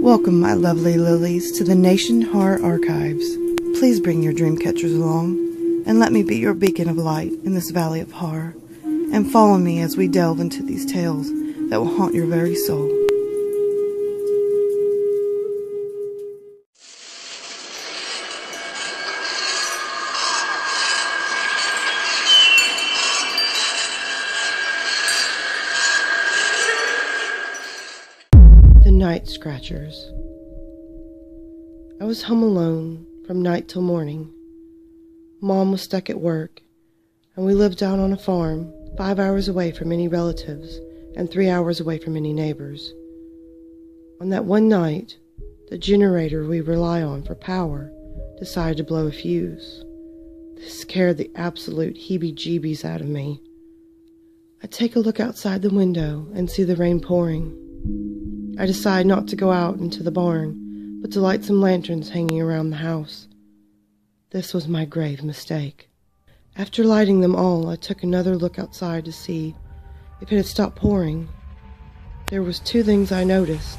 Welcome, my lovely lilies, to the Nation Horror Archives. Please bring your dream catchers along, and let me be your beacon of light in this valley of horror, and follow me as we delve into these tales that will haunt your very soul. Night Scratchers. I was home alone from night till morning. Mom was stuck at work, and we lived out on a farm 5 hours away from any relatives and 3 hours away from any neighbors. On that one night, the generator we rely on for power decided to blow a fuse. This scared the absolute heebie-jeebies out of me. I take a look outside the window and see the rain pouring. I decide not to go out into the barn, but to light some lanterns hanging around the house. This was my grave mistake. After lighting them all, I took another look outside to see if it had stopped pouring. There was two things I noticed.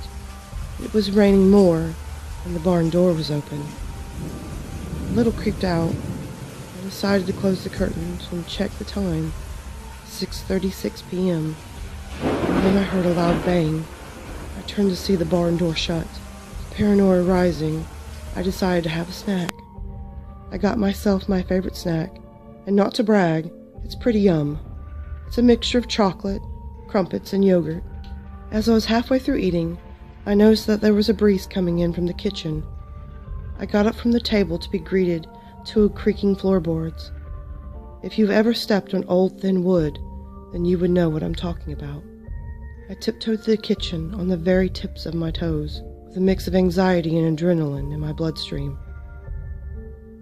It was raining more, and the barn door was open. A little creeped out, I decided to close the curtains and check the time, 6:36 p.m. And then I heard a loud bang. I turned to see the barn door shut. Paranoia rising, I decided to have a snack. I got myself my favorite snack, and not to brag, it's pretty yum. It's a mixture of chocolate, crumpets, and yogurt. As I was halfway through eating, I noticed that there was a breeze coming in from the kitchen. I got up from the table to be greeted to creaking floorboards. If you've ever stepped on old thin wood, then you would know what I'm talking about. I tiptoed to the kitchen on the very tips of my toes, with a mix of anxiety and adrenaline in my bloodstream.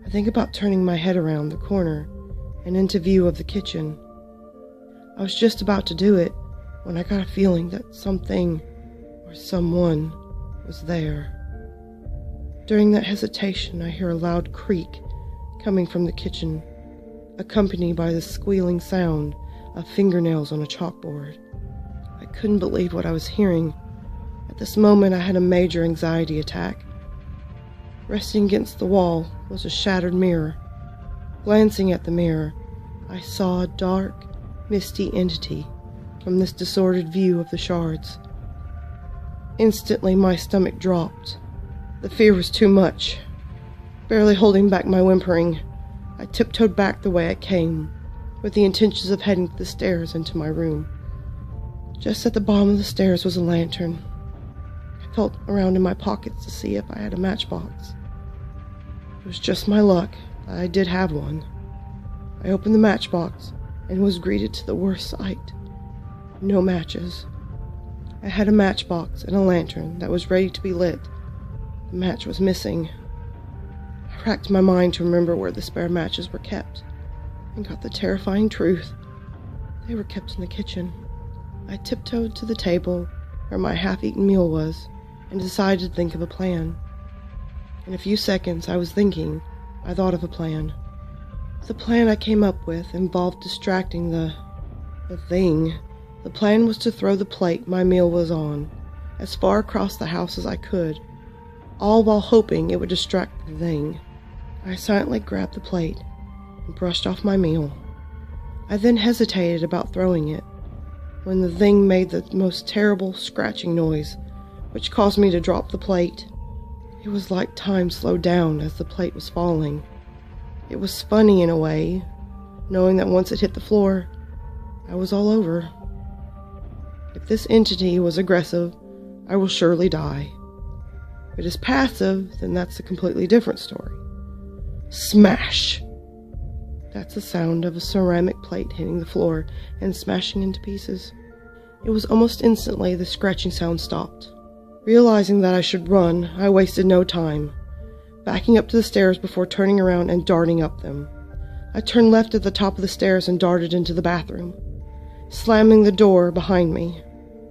I think about turning my head around the corner and into view of the kitchen. I was just about to do it when I got a feeling that something or someone was there. During that hesitation, I hear a loud creak coming from the kitchen, accompanied by the squealing sound of fingernails on a chalkboard. I couldn't believe what I was hearing. At this moment, I had a major anxiety attack. Resting against the wall was a shattered mirror. Glancing at the mirror, I saw a dark, misty entity from this disordered view of the shards. Instantly, my stomach dropped. The fear was too much. Barely holding back my whimpering, I tiptoed back the way I came, with the intentions of heading to the stairs into my room. Just at the bottom of the stairs was a lantern. I felt around in my pockets to see if I had a matchbox. It was just my luck that I did have one. I opened the matchbox and was greeted to the worst sight. No matches. I had a matchbox and a lantern that was ready to be lit. The match was missing. I racked my mind to remember where the spare matches were kept, and got the terrifying truth. They were kept in the kitchen. I tiptoed to the table where my half-eaten meal was and decided to think of a plan. In a few seconds I was thinking, I thought of a plan. The plan I came up with involved distracting the thing. The plan was to throw the plate my meal was on as far across the house as I could, all while hoping it would distract the thing. I silently grabbed the plate and brushed off my meal. I then hesitated about throwing it, when the thing made the most terrible scratching noise, which caused me to drop the plate. It was like time slowed down as the plate was falling. It was funny in a way, knowing that once it hit the floor, I was all over. If this entity was aggressive, I will surely die. If it is passive, then that's a completely different story. Smash! That's the sound of a ceramic plate hitting the floor and smashing into pieces. It was almost instantly the scratching sound stopped. Realizing that I should run, I wasted no time, backing up to the stairs before turning around and darting up them. I turned left at the top of the stairs and darted into the bathroom, slamming the door behind me.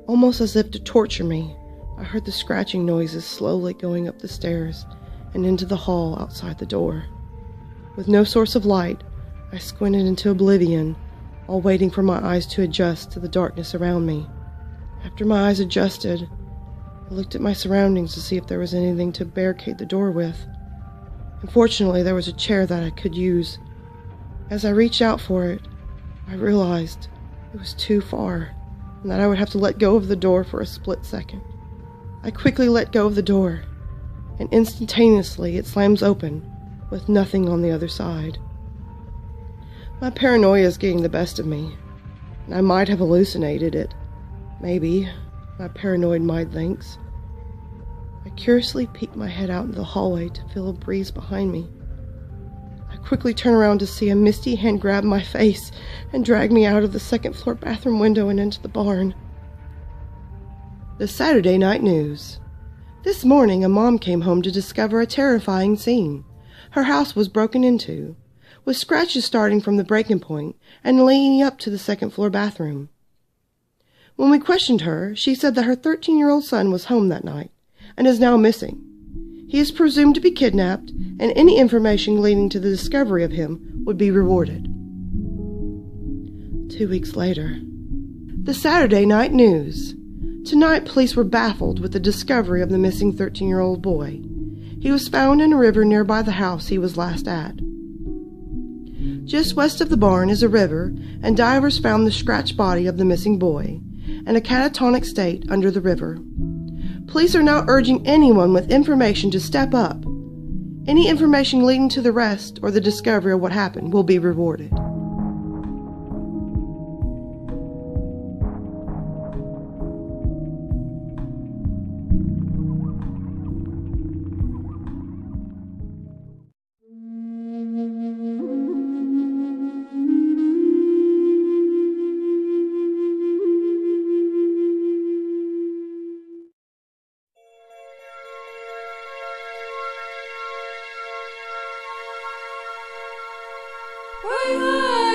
Almost as if to torture me, I heard the scratching noises slowly going up the stairs and into the hall outside the door. With no source of light, I squinted into oblivion, while waiting for my eyes to adjust to the darkness around me. After my eyes adjusted, I looked at my surroundings to see if there was anything to barricade the door with. Unfortunately, there was a chair that I could use. As I reached out for it, I realized it was too far and that I would have to let go of the door for a split second. I quickly let go of the door, and instantaneously it slams open with nothing on the other side. My paranoia is getting the best of me, and I might have hallucinated it. Maybe, my paranoid mind thinks. I curiously peeked my head out into the hallway to feel a breeze behind me. I quickly turn around to see a misty hand grab my face and drag me out of the second-floor bathroom window and into the barn. The Saturday night news. This morning, a mom came home to discover a terrifying scene. Her house was broken into, with scratches starting from the breaking point and leading up to the second-floor bathroom. When we questioned her, she said that her 13-year-old son was home that night and is now missing. He is presumed to be kidnapped, and any information leading to the discovery of him would be rewarded. 2 weeks later. The Saturday night news. Tonight, police were baffled with the discovery of the missing 13-year-old boy. He was found in a river nearby the house he was last at. Just west of the barn is a river, and divers found the scratched body of the missing boy in a catatonic state under the river. Police are now urging anyone with information to step up. Any information leading to the arrest or the discovery of what happened will be rewarded. Bye.